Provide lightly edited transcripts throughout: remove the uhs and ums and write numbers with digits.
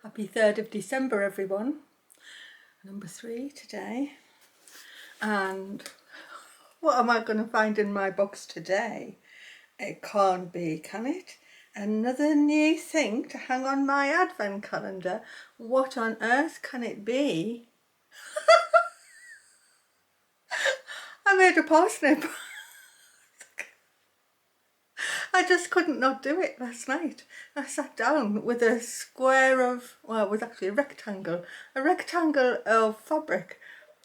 Happy 3rd of December, everyone. Number 3 today. And what am I going to find in my box today? It can't be, can it? Another new thing to hang on my Advent calendar. What on earth can it be? I made a parsnip. I just couldn't not do it last night. I sat down with a square of, well, it was actually a rectangle of fabric,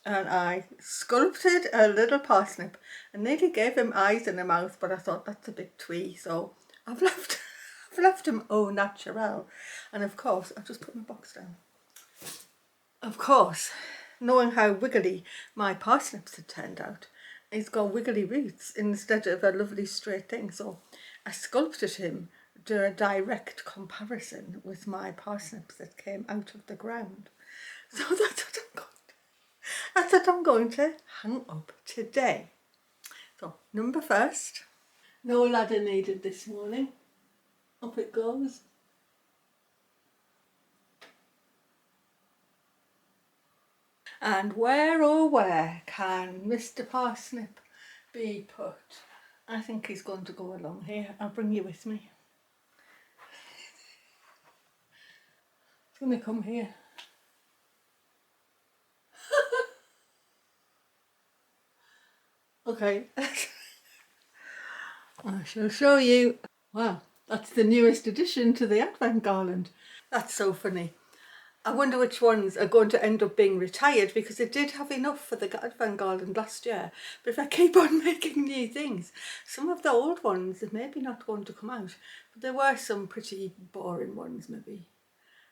and I sculpted a little parsnip and nearly gave him eyes and a mouth, but I thought that's a bit twee, so I've left him au naturel. And of course, I've just put my box down. Of course, knowing how wiggly my parsnips had turned out, he's got wiggly roots instead of a lovely straight thing, so I sculpted him to a direct comparison with my parsnips that came out of the ground. So that's what I'm going to hang up today. So, number first, no ladder needed this morning. Up it goes. And where, oh where, can Mr. Parsnip be put? I think he's going to go along here. I'll bring you with me. He's going to come here. Okay. I shall show you. Wow, that's the newest addition to the Advent Garland. That's so funny. I wonder which ones are going to end up being retired, because I did have enough for the Advent Garland last year. But if I keep on making new things, some of the old ones are maybe not going to come out. But there were some pretty boring ones maybe.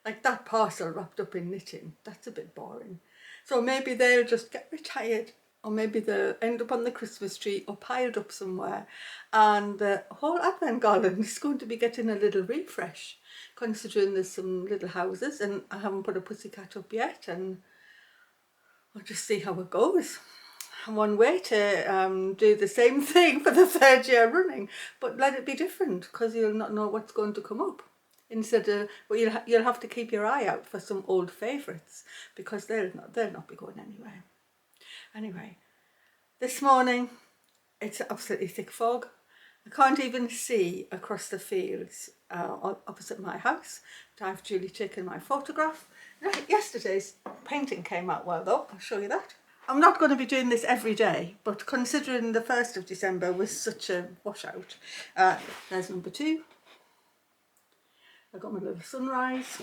Like that parcel wrapped up in knitting, that's a bit boring. So maybe they'll just get retired, or maybe they'll end up on the Christmas tree or piled up somewhere. And the whole Advent Garland is going to be getting a little refresh, considering there's some little houses and I haven't put a pussycat up yet, and we'll just see how it goes. One way to do the same thing for the 3rd year running, but let it be different, because you'll not know what's going to come up. Instead of, well, you'll have to keep your eye out for some old favourites, because they'll not be going anywhere. Anyway, this morning it's absolutely thick fog. I can't even see across the fields opposite my house. I've duly taken my photograph. Yesterday's painting came out well though, I'll show you that. I'm not going to be doing this every day, but considering the 1st of December was such a washout, there's number 2. I got my little sunrise.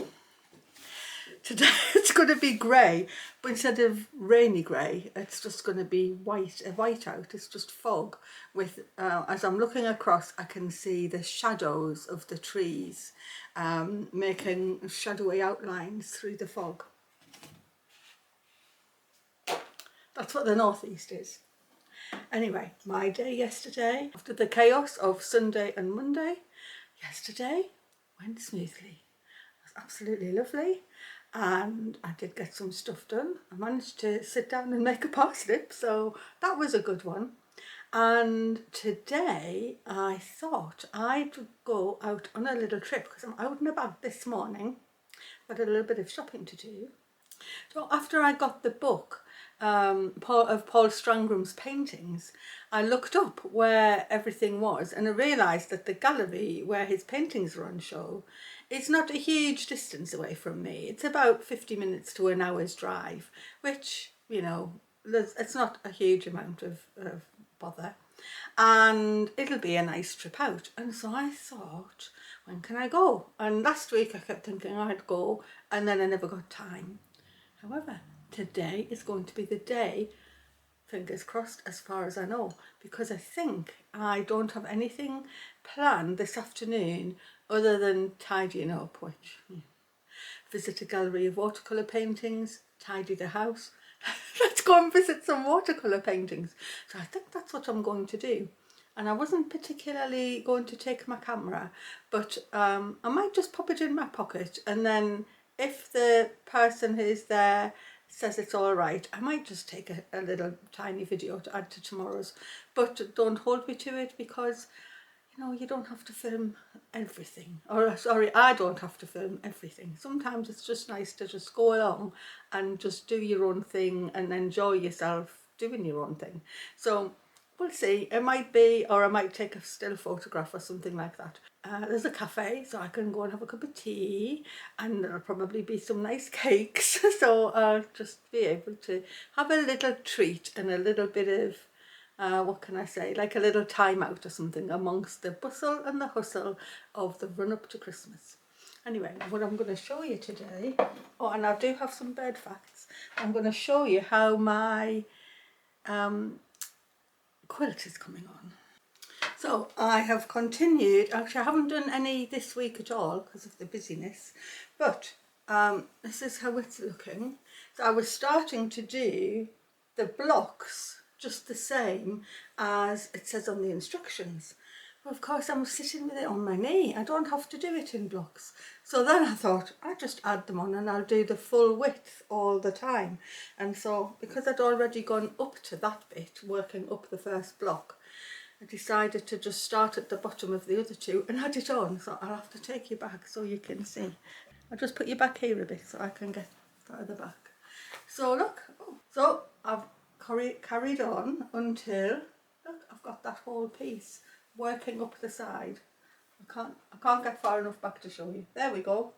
Today it's going to be grey, but instead of rainy grey, it's just going to be white out. It's just fog with, as I'm looking across, I can see the shadows of the trees making shadowy outlines through the fog. That's what the northeast is. Anyway, my day yesterday, after the chaos of Sunday and Monday, yesterday went smoothly. It was absolutely lovely, and I did get some stuff done. I managed to sit down and make a parsnip, so that was a good one. And today I thought I'd go out on a little trip, because I'm out and about this morning. Got a little bit of shopping to do. So after I got the book of Paul Stangroom's paintings, I looked up where everything was, and I realised that the gallery where his paintings were on show is not a huge distance away from me. It's about 50 minutes to an hour's drive, which, you know, it's not a huge amount of bother, and it'll be a nice trip out. And so I thought, when can I go? And last week I kept thinking I'd go, and then I never got time. However, today is going to be the day, fingers crossed as far as I know, because I think I don't have anything planned this afternoon other than tidying up, which, visit a gallery of watercolour paintings, tidy the house. Let's go and visit some watercolour paintings. So I think that's what I'm going to do. And I wasn't particularly going to take my camera, but I might just pop it in my pocket, and then if the person who's there says it's all right, I might just take a little tiny video to add to tomorrow's. But don't hold me to it, because you don't have to film everything. Or sorry, I don't have to film everything. Sometimes it's just nice to just go along and just do your own thing and enjoy yourself doing your own thing. So we'll see. It might be, or I might take a still photograph or something like that. There's a cafe, so I can go and have a cup of tea, and there'll probably be some nice cakes. So I'll just be able to have a little treat and a little bit of what can I say, like a little time out or something amongst the bustle and the hustle of the run up to Christmas. Anyway, what I'm going to show you today, oh, and I do have some bird facts. I'm going to show you how my quilt is coming on. So I have continued, actually I haven't done any this week at all because of the busyness, but this is how it's looking. So I was starting to do the blocks just the same as it says on the instructions. But of course I'm sitting with it on my knee, I don't have to do it in blocks. So then I thought I'll just add them on and I'll do the full width all the time. And so because I'd already gone up to that bit, working up the first block, I decided to just start at the bottom of the other two and add it on. So I'll have to take you back so you can see. I'll just put you back here a bit so I can get further back. So look, so I've carried on until, look, I've got that whole piece working up the side. I can't get far enough back to show you. There we go.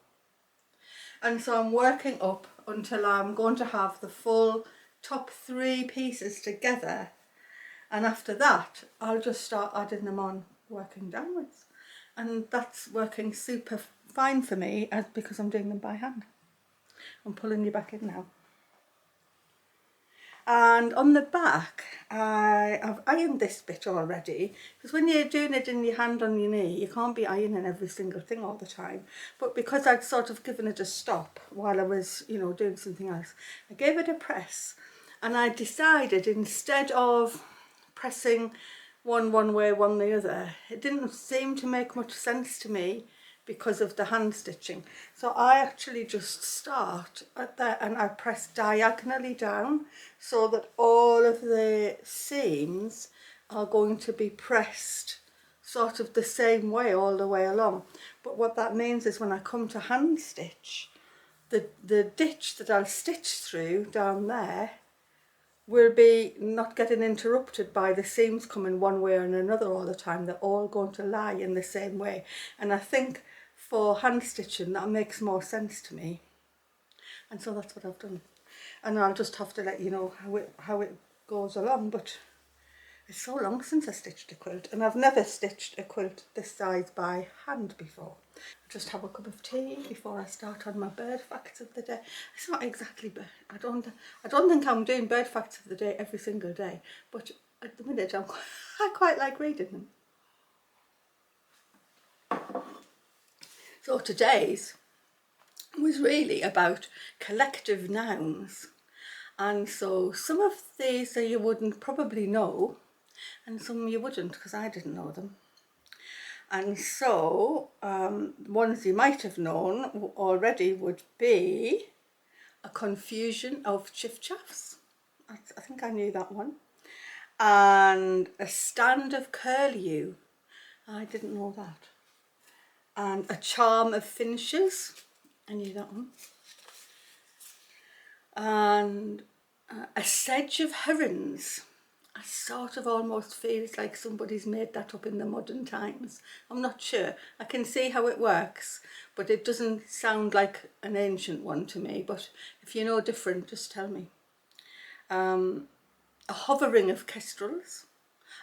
And so I'm working up until I'm going to have the full top 3 pieces together. And after that, I'll just start adding them on, working downwards. And that's working super fine for me because I'm doing them by hand. I'm pulling you back in now. And on the back, I've ironed this bit already, because when you're doing it in your hand on your knee, you can't be ironing every single thing all the time. But because I'd sort of given it a stop while I was, doing something else, I gave it a press, and I decided instead of pressing one way, one the other, it didn't seem to make much sense to me because of the hand stitching. So I actually just start at there and I press diagonally down so that all of the seams are going to be pressed sort of the same way all the way along. But what that means is when I come to hand stitch, the ditch that I'll stitch through down there will be not getting interrupted by the seams coming one way or another all the time. They're all going to lie in the same way. And I think for hand stitching that makes more sense to me. And so that's what I've done. And I'll just have to let you know how it goes along. But it's so long since I stitched a quilt, and I've never stitched a quilt this size by hand before. I'll just have a cup of tea before I start on my bird facts of the day. It's not exactly bird. I don't think I'm doing bird facts of the day every single day, but at the minute I quite like reading them. So today's was really about collective nouns, and so some of these that you wouldn't probably know, and some you wouldn't, because I didn't know them. And so ones you might have known already would be a confusion of chiff-chaffs. I think I knew that one. And a stand of curlew. I didn't know that. And a charm of finches. I knew that one. And a sedge of herons. I sort of almost feels like somebody's made that up in the modern times. I'm not sure. I can see how it works, but it doesn't sound like an ancient one to me. But if you know different, just tell me. A hovering of kestrels.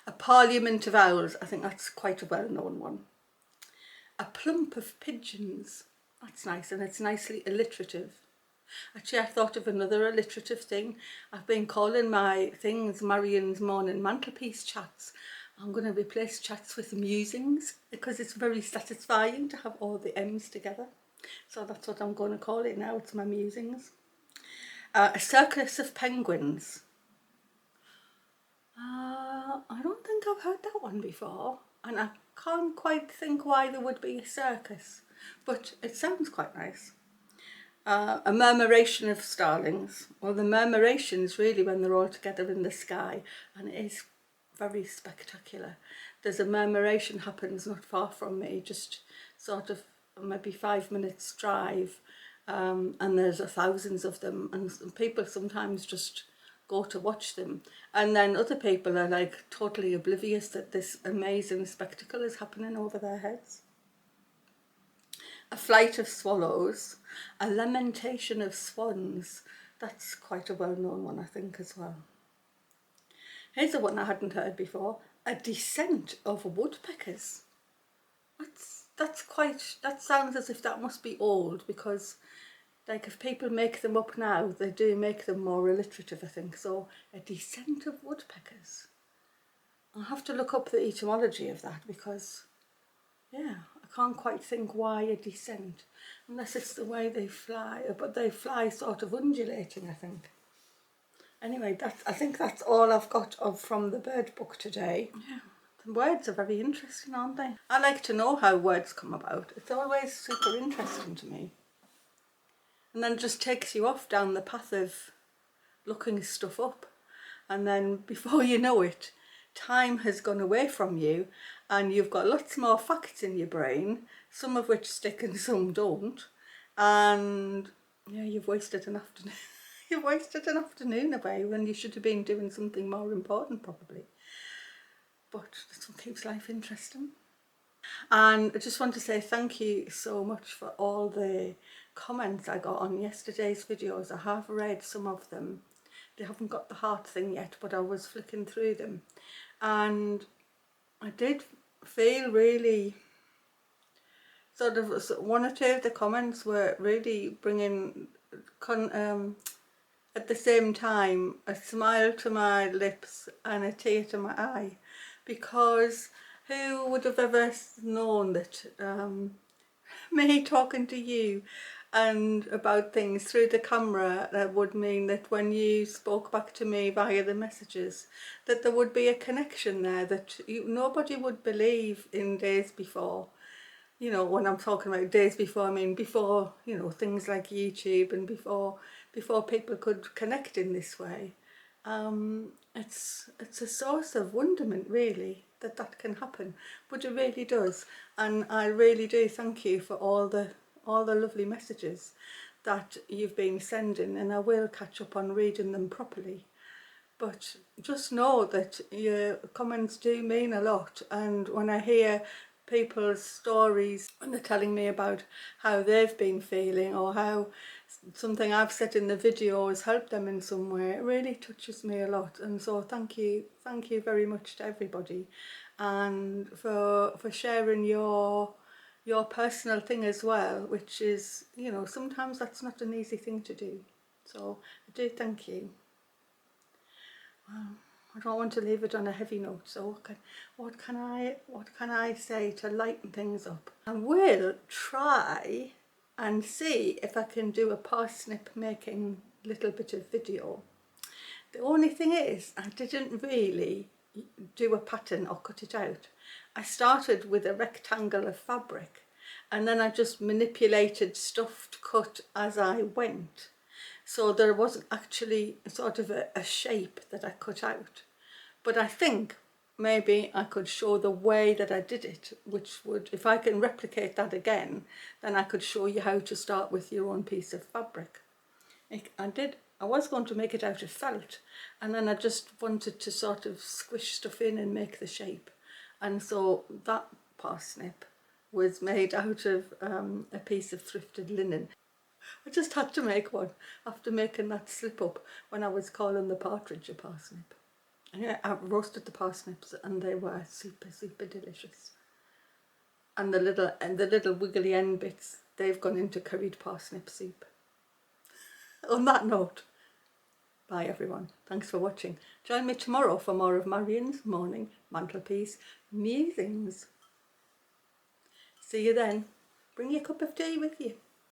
A parliament of owls. I think that's quite a well-known one. A plump of pigeons. That's nice, and it's nicely alliterative. Actually, I thought of another alliterative thing. I've been calling my things Marion's morning mantelpiece chats. I'm going to replace chats with musings because it's very satisfying to have all the M's together. So that's what I'm going to call it now. It's my musings. A circus of penguins. I don't think I've heard that one before, and I can't quite think why there would be a circus, but it sounds quite nice. A murmuration of starlings. Well, the murmuration is really when they're all together in the sky, and it is very spectacular. there's a murmuration happens not far from me, just sort of maybe 5 minutes drive, and there's thousands of them, and people sometimes just go to watch them, and then other people are like totally oblivious that this amazing spectacle is happening over their heads. A flight of swallows, a lamentation of swans. That's quite a well-known one, I think, as well. Here's a one I hadn't heard before. A descent of woodpeckers. That sounds as if that must be old, because like if people make them up now, they do make them more alliterative, I think. So a descent of woodpeckers. I'll have to look up the etymology of that, because yeah, I can't quite think why a descent, unless it's the way they fly, but they fly sort of undulating, I think. Anyway, I think that's all I've got from the bird book today. Yeah, the words are very interesting, aren't they? I like to know how words come about. It's always super interesting to me. And then it just takes you off down the path of looking stuff up. And then before you know it, time has gone away from you, and you've got lots more facts in your brain, some of which stick and some don't. And yeah, you've wasted an afternoon. You've wasted an afternoon away when you should have been doing something more important, probably. But that's what keeps life interesting. And I just want to say thank you so much for all the comments I got on yesterday's videos. I have read some of them. They haven't got the heart thing yet, but I was flicking through them. And I did feel really sort of, one or two of the comments were really bringing at the same time a smile to my lips and a tear to my eye, because who would have ever known that me talking to you and about things through the camera, that would mean that when you spoke back to me via the messages, that there would be a connection there that nobody would believe in days before. You know, when I'm talking about days before, I mean before, you know, things like YouTube, and before people could connect in this way. It's a source of wonderment, really, that can happen, but it really does. And I really do thank you for all the lovely messages that you've been sending, and I will catch up on reading them properly. But just know that your comments do mean a lot, and when I hear people's stories and they're telling me about how they've been feeling, or how something I've said in the video has helped them in some way, it really touches me a lot. And so thank you very much to everybody, and for sharing your personal thing as well, which is, you know, sometimes that's not an easy thing to do. So I do thank you. I don't want to leave it on a heavy note, so what can I say to lighten things up? I will try and see if I can do a parsnip making little bit of video. The only thing is, I didn't really do a pattern or cut it out. I started with a rectangle of fabric, and then I just manipulated stuffed cut as I went. So there wasn't actually sort of a shape that I cut out. But I think maybe I could show the way that I did it, which would, if I can replicate that again, then I could show you how to start with your own piece of fabric. I was going to make it out of felt, and then I just wanted to sort of squish stuff in and make the shape. And so that parsnip was made out of a piece of thrifted linen. I just had to make one after making that slip up when I was calling the partridge a parsnip. And yeah, I roasted the parsnips and they were super, super delicious. And the little wiggly end bits, they've gone into curried parsnip soup. On that note, bye everyone. Thanks for watching. Join me tomorrow for more of Marion's morning mantelpiece musings. See you then. Bring your cup of tea with you.